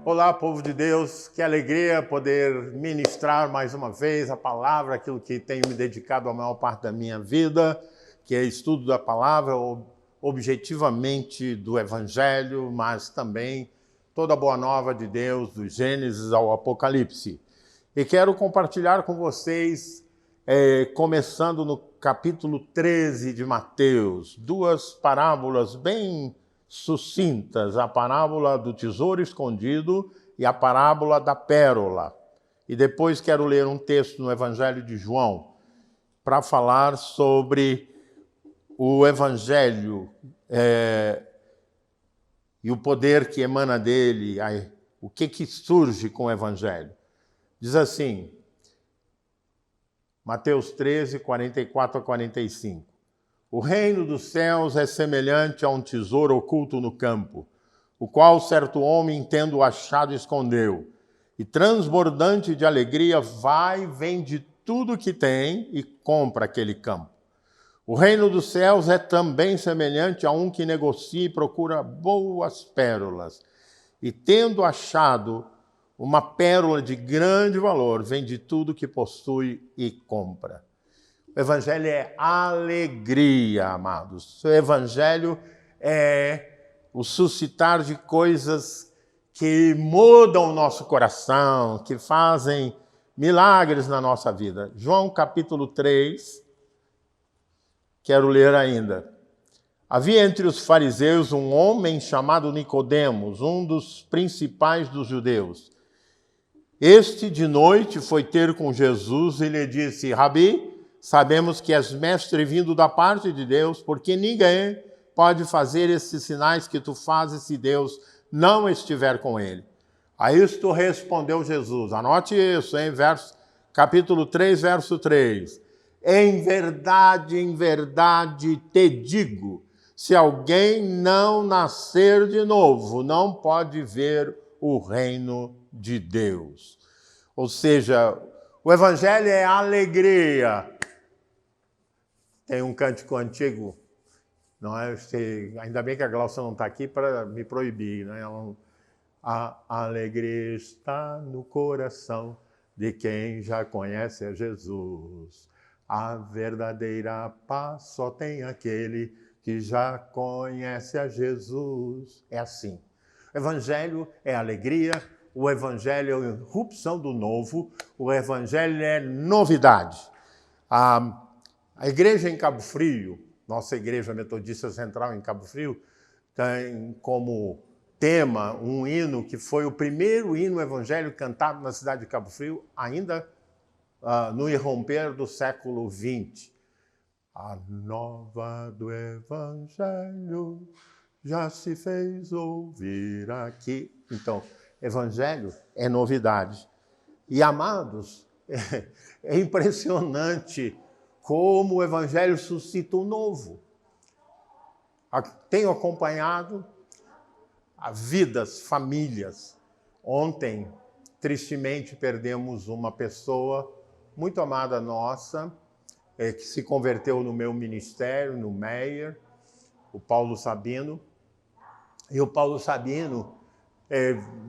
Olá, povo de Deus, que alegria poder ministrar mais uma vez a palavra, aquilo que tenho me dedicado a maior parte da minha vida, que é estudo da palavra, objetivamente do Evangelho, mas também toda a boa nova de Deus, do Gênesis ao Apocalipse. E quero compartilhar com vocês, começando no capítulo 13 de Mateus, duas parábolas bem sucintas, a parábola do tesouro escondido e a parábola da pérola. E depois quero ler um texto no Evangelho de João para falar sobre o Evangelho e o poder que emana dele, o que surge com o Evangelho. Diz assim, Mateus 13, 44 a 45. O reino dos céus é semelhante a um tesouro oculto no campo, o qual certo homem, tendo achado, escondeu. E transbordante de alegria, vai, vende tudo que tem e compra aquele campo. O reino dos céus é também semelhante a um que negocia e procura boas pérolas. E tendo achado uma pérola de grande valor, vende tudo que possui e compra. O Evangelho é alegria, amados. O Evangelho é o suscitar de coisas que mudam o nosso coração, que fazem milagres na nossa vida. João capítulo 3, quero ler ainda. Havia entre os fariseus um homem chamado Nicodemos, um dos principais dos judeus. Este de noite foi ter com Jesus e lhe disse: Rabi, sabemos que és mestre vindo da parte de Deus, porque ninguém pode fazer esses sinais que tu fazes se Deus não estiver com ele. A isto respondeu Jesus. Anote isso, hein? Capítulo 3, verso 3. Em verdade te digo, se alguém não nascer de novo, não pode ver o reino de Deus. Ou seja, o Evangelho é alegria. Tem um cântico antigo, não é? Ainda bem que a Glaucia não está aqui para me proibir, né? A alegria está no coração de quem já conhece a Jesus. A verdadeira paz só tem aquele que já conhece a Jesus. É assim. O Evangelho é alegria, o Evangelho é irrupção do novo, o Evangelho é novidade. A igreja em Cabo Frio, nossa igreja metodista central em Cabo Frio, tem como tema um hino que foi o primeiro hino evangélico cantado na cidade de Cabo Frio, ainda no irromper do século XX. A nova do evangelho já se fez ouvir aqui. Então, evangelho é novidade. E, amados, é impressionante como o Evangelho suscita o novo. Tenho acompanhado vidas, famílias. Ontem, tristemente, perdemos uma pessoa muito amada nossa, que se converteu no meu ministério, no Meyer, o Paulo Sabino. E o Paulo Sabino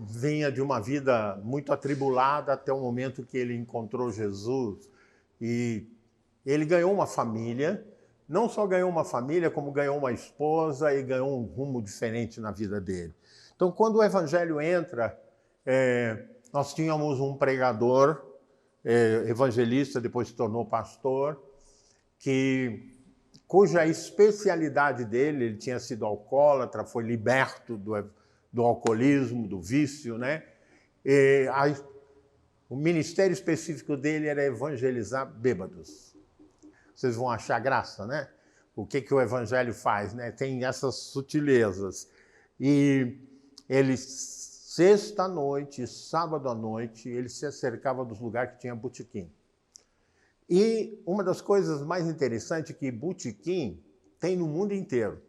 vinha de uma vida muito atribulada até o momento que ele encontrou Jesus. E ele ganhou uma família, não só ganhou uma família, como ganhou uma esposa e ganhou um rumo diferente na vida dele. Então, quando o Evangelho entra, nós tínhamos um pregador, evangelista, depois se tornou pastor, cuja especialidade dele, ele tinha sido alcoólatra, foi liberto do alcoolismo, do vício, né? O ministério específico dele era evangelizar bêbados. Vocês vão achar graça, né? O que o Evangelho faz, né? Tem essas sutilezas. E ele, sexta-noite, sábado à noite, ele se acercava dos lugares que tinha botequim. E uma das coisas mais interessantes é que botequim tem no mundo inteiro.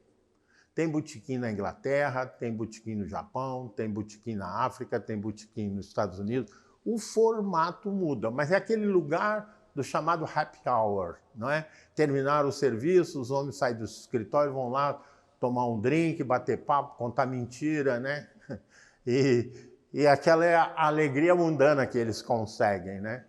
Tem botequim na Inglaterra, tem botequim no Japão, tem botequim na África, tem botequim nos Estados Unidos. O formato muda, mas é aquele lugar do chamado happy hour, não é? Terminar o serviço, os homens saem do escritório, vão lá tomar um drink, bater papo, contar mentira, né? E E aquela é a alegria mundana que eles conseguem, né?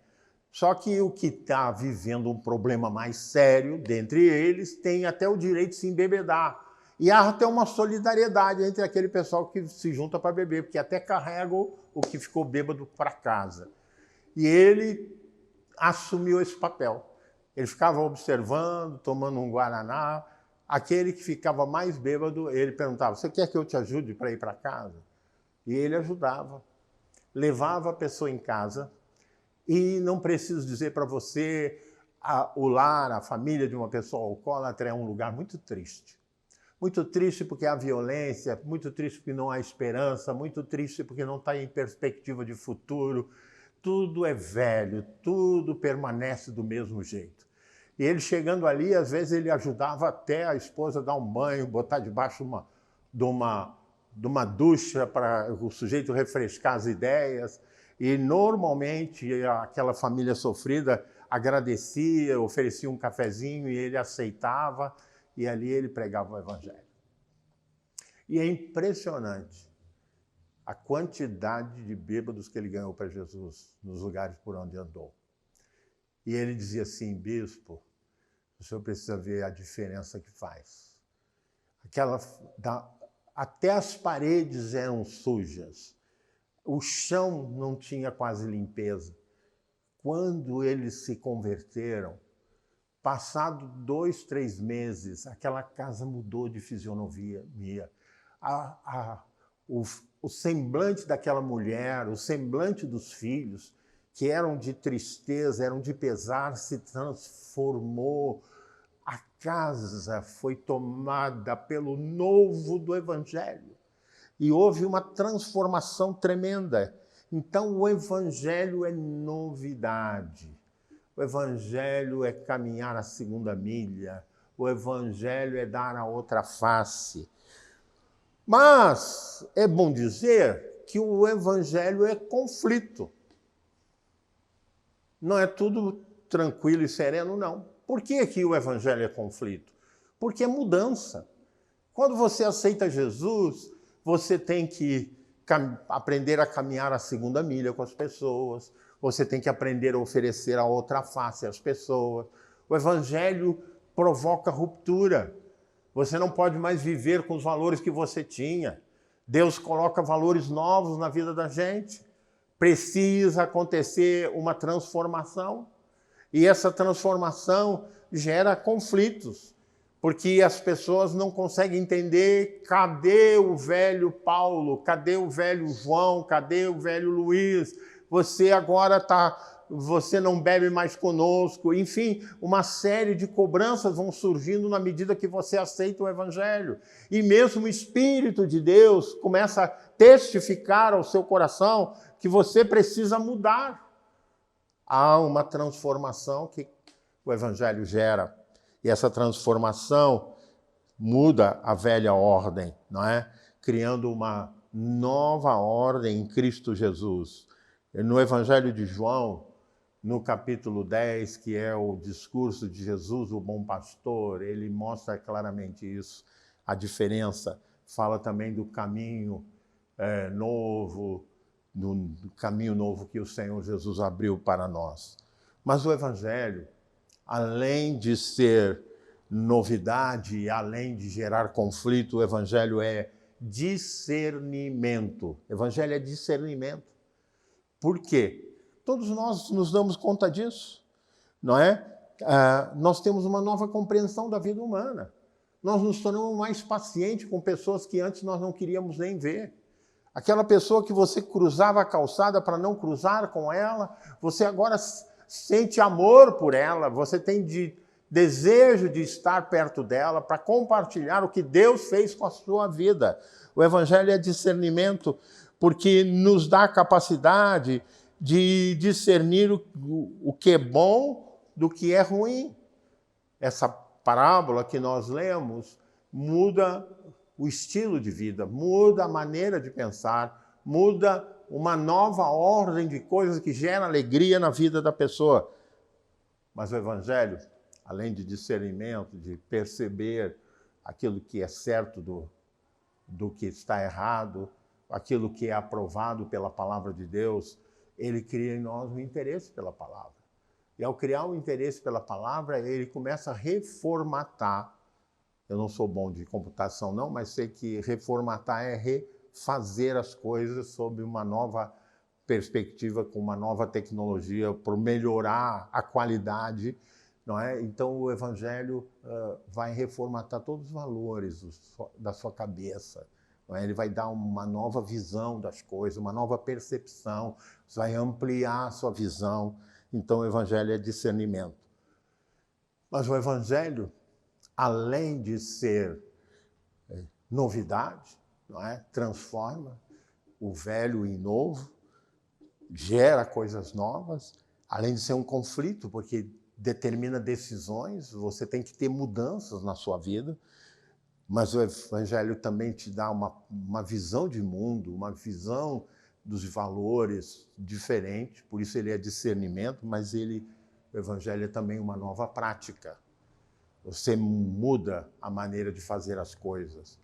Só que o que está vivendo um problema mais sério dentre eles tem até o direito de se embebedar. E há até uma solidariedade entre aquele pessoal que se junta para beber, porque até carrega o que ficou bêbado para casa. E ele assumiu esse papel. Ele ficava observando, tomando um guaraná. Aquele que ficava mais bêbado, ele perguntava, você quer que eu te ajude para ir para casa? E ele ajudava. Levava a pessoa em casa. E não preciso dizer para você, o lar, a família de uma pessoa alcoólatra é um lugar muito triste. Muito triste porque há violência, muito triste porque não há esperança, muito triste porque não está em perspectiva de futuro. Tudo é velho, tudo permanece do mesmo jeito. E ele chegando ali, às vezes ele ajudava até a esposa a dar um banho, botar debaixo de uma ducha para o sujeito refrescar as ideias. E normalmente aquela família sofrida agradecia, oferecia um cafezinho e ele aceitava. E ali ele pregava o evangelho. E é impressionante a quantidade de bêbados que ele ganhou para Jesus nos lugares por onde andou. E ele dizia assim, bispo, o senhor precisa ver a diferença que faz. Até as paredes eram sujas, o chão não tinha quase limpeza. Quando eles se converteram, passado 2, 3 meses, aquela casa mudou de fisionomia. O semblante daquela mulher, o semblante dos filhos, que eram de tristeza, eram de pesar, se transformou. A casa foi tomada pelo novo do Evangelho. E houve uma transformação tremenda. Então, o Evangelho é novidade. O Evangelho é caminhar a segunda milha. O Evangelho é dar a outra face. Mas é bom dizer que o Evangelho é conflito. Não é tudo tranquilo e sereno, não. Por que o Evangelho é conflito? Porque é mudança. Quando você aceita Jesus, você tem que aprender a caminhar a segunda milha com as pessoas. Você tem que aprender a oferecer a outra face às pessoas. O Evangelho provoca ruptura. Você não pode mais viver com os valores que você tinha. Deus coloca valores novos na vida da gente. Precisa acontecer uma transformação. E essa transformação gera conflitos, porque as pessoas não conseguem entender cadê o velho Paulo, cadê o velho João, cadê o velho Luiz? Você não bebe mais conosco. Enfim, uma série de cobranças vão surgindo na medida que você aceita o Evangelho. E mesmo o Espírito de Deus começa a testificar ao seu coração que você precisa mudar. Há uma transformação que o Evangelho gera. E essa transformação muda a velha ordem, não é? Criando uma nova ordem em Cristo Jesus. No Evangelho de João, no capítulo 10, que é o discurso de Jesus, o bom pastor, ele mostra claramente isso, a diferença. Fala também do caminho novo, do caminho novo que o Senhor Jesus abriu para nós. Mas o Evangelho, além de ser novidade, além de gerar conflito, o Evangelho é discernimento. O Evangelho é discernimento. Por quê? Todos nós nos damos conta disso, não é? Nós temos uma nova compreensão da vida humana. Nós nos tornamos mais pacientes com pessoas que antes nós não queríamos nem ver. Aquela pessoa que você cruzava a calçada para não cruzar com ela, você agora sente amor por ela, você tem desejo de estar perto dela para compartilhar o que Deus fez com a sua vida. O Evangelho é discernimento, porque nos dá a capacidade de discernir o que é bom do que é ruim. Essa parábola que nós lemos muda o estilo de vida, muda a maneira de pensar, muda uma nova ordem de coisas que gera alegria na vida da pessoa. Mas o Evangelho, além de discernimento, de perceber aquilo que é certo do que está errado, aquilo que é aprovado pela palavra de Deus, ele cria em nós um interesse pela palavra. E ao criar um interesse pela palavra, ele começa a reformatar. Eu não sou bom de computação não, mas sei que reformatar é refazer as coisas sob uma nova perspectiva, com uma nova tecnologia, por melhorar a qualidade, não é? Então o Evangelho vai reformatar todos os valores da sua cabeça. Não é? Ele vai dar uma nova visão das coisas, uma nova percepção, vai ampliar a sua visão. Então o Evangelho é discernimento. Mas o Evangelho, além de ser novidade, não é? Transforma o velho em novo, gera coisas novas, além de ser um conflito, porque determina decisões, você tem que ter mudanças na sua vida, mas o Evangelho também te dá uma visão de mundo, uma visão dos valores diferente, por isso ele é discernimento, mas o Evangelho é também uma nova prática. Você muda a maneira de fazer as coisas.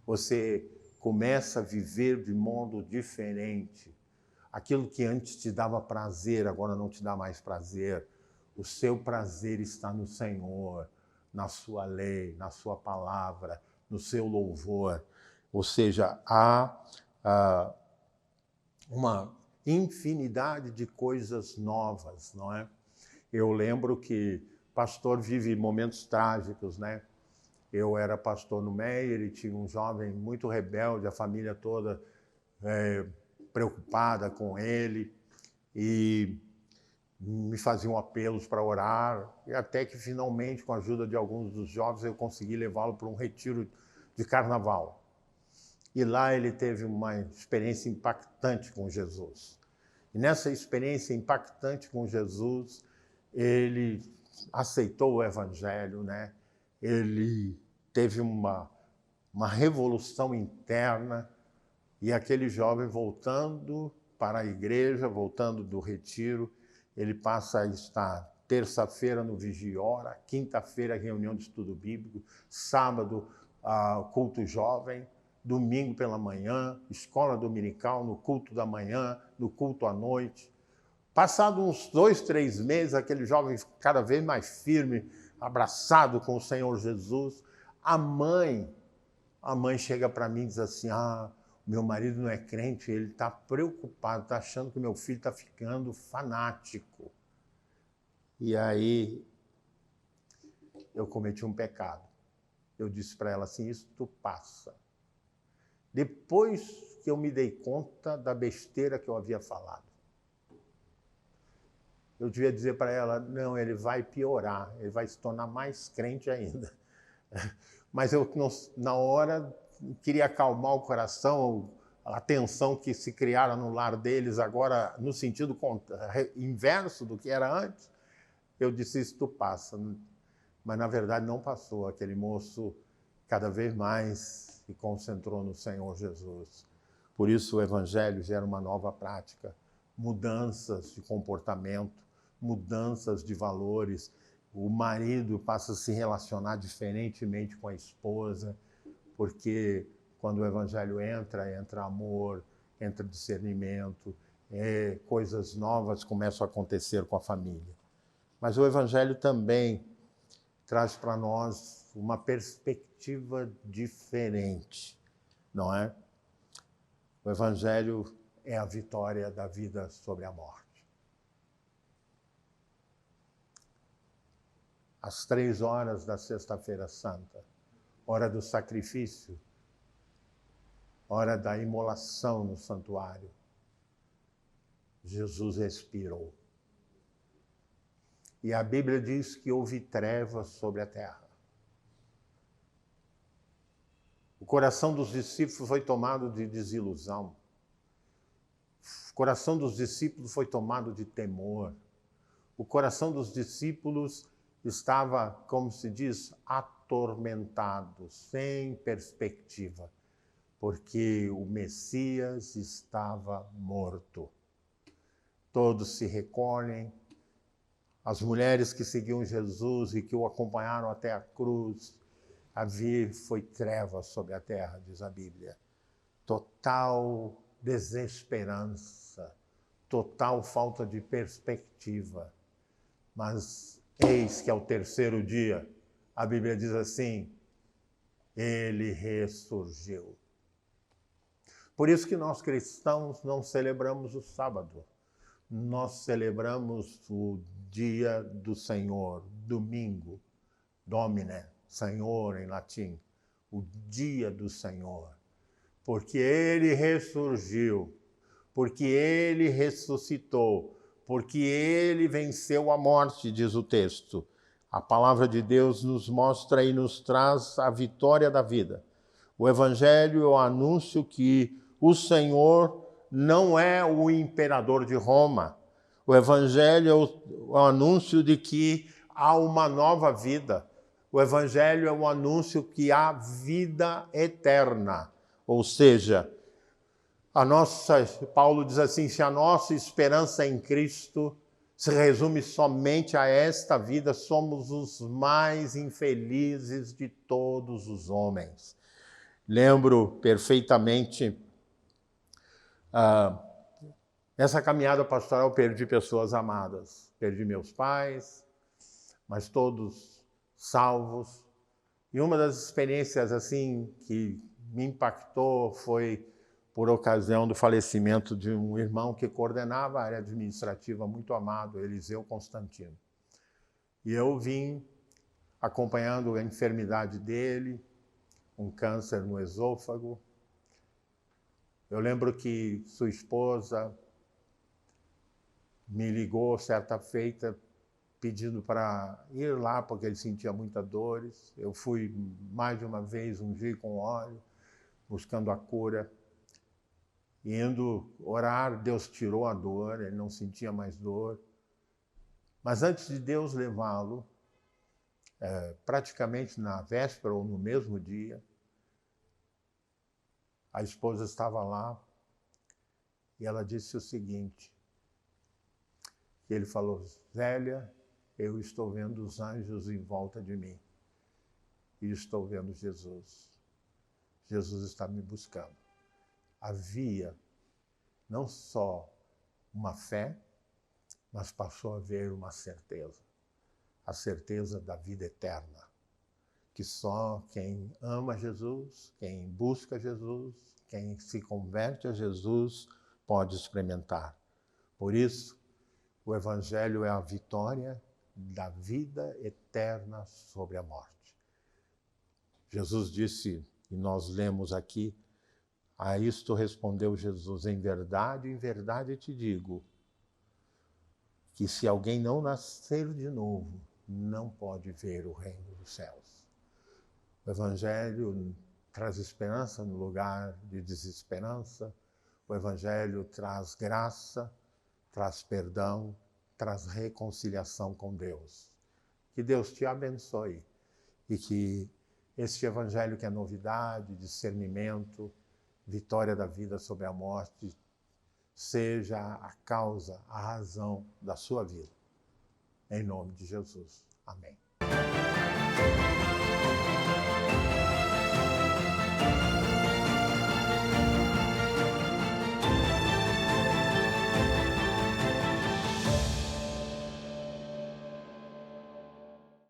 Você começa a viver de modo diferente. Aquilo que antes te dava prazer, agora não te dá mais prazer. O seu prazer está no Senhor, na sua lei, na sua palavra, no seu louvor. Ou seja, há uma infinidade de coisas novas, não é? Eu lembro que pastor vive momentos trágicos, né? Eu era pastor no Meier e tinha um jovem muito rebelde, a família toda preocupada com ele, e me faziam apelos para orar, e até que finalmente, com a ajuda de alguns dos jovens, eu consegui levá-lo para um retiro de carnaval. E lá ele teve uma experiência impactante com Jesus. E nessa experiência impactante com Jesus, ele aceitou o Evangelho, né? Ele teve uma revolução interna, e aquele jovem voltando para a igreja, voltando do retiro, ele passa a estar terça-feira no Vigia e Ora, quinta-feira reunião de estudo bíblico, sábado culto jovem, domingo pela manhã, escola dominical, no culto da manhã, no culto à noite. Passado uns 2, 3 meses, aquele jovem cada vez mais firme, abraçado com o Senhor Jesus. A mãe chega para mim e diz assim, meu marido não é crente, ele está preocupado, está achando que meu filho está ficando fanático. E aí eu cometi um pecado. Eu disse para ela assim, isso passa. Depois que eu me dei conta da besteira que eu havia falado. Eu devia dizer para ela, não, ele vai piorar, ele vai se tornar mais crente ainda. Mas eu, na hora, queria acalmar o coração, a tensão que se criara no lar deles, agora no sentido inverso do que era antes. Eu disse, isso passa. Mas, na verdade, não passou. Aquele moço, cada vez mais, se concentrou no Senhor Jesus. Por isso, o Evangelho gera uma nova prática, mudanças de comportamento, mudanças de valores. O marido passa a se relacionar diferentemente com a esposa, porque quando o Evangelho entra amor, entra discernimento, coisas novas começam a acontecer com a família. Mas o Evangelho também traz para nós uma perspectiva diferente, não é? O Evangelho é a vitória da vida sobre a morte. Às 3 horas da Sexta-feira Santa, hora do sacrifício, hora da imolação no santuário, Jesus expirou. E a Bíblia diz que houve trevas sobre a terra. O coração dos discípulos foi tomado de desilusão. O coração dos discípulos foi tomado de temor. O coração dos discípulos estava, como se diz, atormentado, sem perspectiva, porque o Messias estava morto. Todos se recolhem. As mulheres que seguiam Jesus e que o acompanharam até a cruz, foi trevas sobre a terra, diz a Bíblia. total desesperança, total falta de perspectiva. Mas eis que ao terceiro dia, a Bíblia diz assim, ele ressurgiu. Por isso que nós cristãos não celebramos o sábado. Nós celebramos o dia do Senhor, domingo, Domine, Senhor em latim, o dia do Senhor. Porque ele ressurgiu, porque ele ressuscitou, porque ele venceu a morte, diz o texto. A palavra de Deus nos mostra e nos traz a vitória da vida. O Evangelho é o anúncio que o Senhor não é o imperador de Roma. O Evangelho é o anúncio de que há uma nova vida. O Evangelho é o anúncio que há vida eterna. Ou seja, Paulo diz assim, se a nossa esperança em Cristo se resume somente a esta vida, somos os mais infelizes de todos os homens. Lembro perfeitamente, nessa caminhada pastoral eu perdi pessoas amadas. Perdi meus pais, mas todos salvos. E uma das experiências assim que me impactou foi por ocasião do falecimento de um irmão que coordenava a área administrativa, muito amado, Eliseu Constantino. E eu vim acompanhando a enfermidade dele, um câncer no esôfago. Eu lembro que sua esposa me ligou certa feita pedindo para ir lá, porque ele sentia muitas dores. Eu fui mais de uma vez ungir com óleo, buscando a cura. Indo orar, Deus tirou a dor, ele não sentia mais dor. Mas antes de Deus levá-lo, praticamente na véspera ou no mesmo dia, a esposa estava lá e ela disse o seguinte, que ele falou, Zélia, eu estou vendo os anjos em volta de mim e estou vendo Jesus. Jesus está me buscando. Havia não só uma fé, mas passou a haver uma certeza. A certeza da vida eterna. Que só quem ama Jesus, quem busca Jesus, quem se converte a Jesus, pode experimentar. Por isso, o Evangelho é a vitória da vida eterna sobre a morte. Jesus disse, e nós lemos aqui, a isto respondeu Jesus, em verdade te digo, que se alguém não nascer de novo, não pode ver o reino dos céus. O Evangelho traz esperança no lugar de desesperança, o Evangelho traz graça, traz perdão, traz reconciliação com Deus. Que Deus te abençoe e que este Evangelho que é novidade, discernimento, vitória da vida sobre a morte, seja a causa, a razão da sua vida. Em nome de Jesus. Amém.